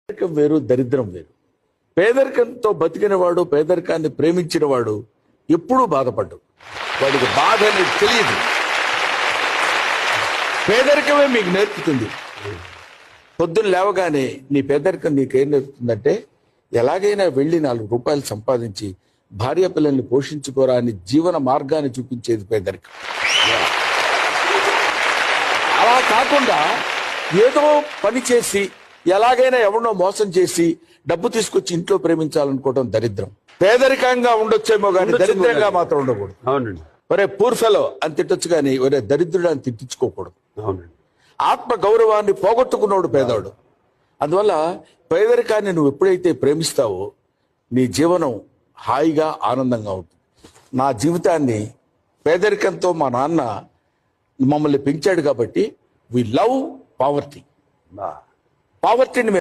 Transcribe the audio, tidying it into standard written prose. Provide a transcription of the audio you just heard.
పేదరికం వేరు, దరిద్రం వేరు. పేదరికంతో బతికినవాడు, పేదరికాన్ని ప్రేమించినవాడు ఎప్పుడూ బాధపడ్డు. వాడికి బాధ అనేది తెలియదు. పేదరికమే మీకు నేర్పుతుంది. పొద్దున్న లేవగానే నీ పేదరికం నీకేం నేర్పుతుందంటే, ఎలాగైనా వెళ్ళి 4 రూపాయలు సంపాదించి భార్య పిల్లల్ని పోషించుకోరా అని జీవన మార్గాన్ని చూపించేది పేదరికం. అలా కాకుండా ఏదో పని చేసి ఎలాగైనా ఎవరినో మోసం చేసి డబ్బు తీసుకొచ్చి ఇంట్లో ప్రేమించాలనుకోవడం దరిద్రం. పేదరికంగా ఉండొచ్చేమో కానీ దరిద్రంగా మాత్రం ఉండకూడదు. అవునండి. ఒరే పూర్ ఫెలో అని తిట్టొచ్చు కానీ ఒరే దరిద్రుడు అని తిట్టించుకోకూడదు. అవునండి. ఆత్మ గౌరవాన్ని పోగొట్టుకున్నాడు పేదవాడు. అందువల్ల పేదరికాన్ని నువ్వు ఎప్పుడైతే ప్రేమిస్తావో నీ జీవనం హాయిగా ఆనందంగా ఉంటుంది. నా జీవితాన్ని పేదరికంతో మా నాన్న మమ్మల్ని పెంచాడు కాబట్టి వి లవ్ పావర్టీ. పావర్టీని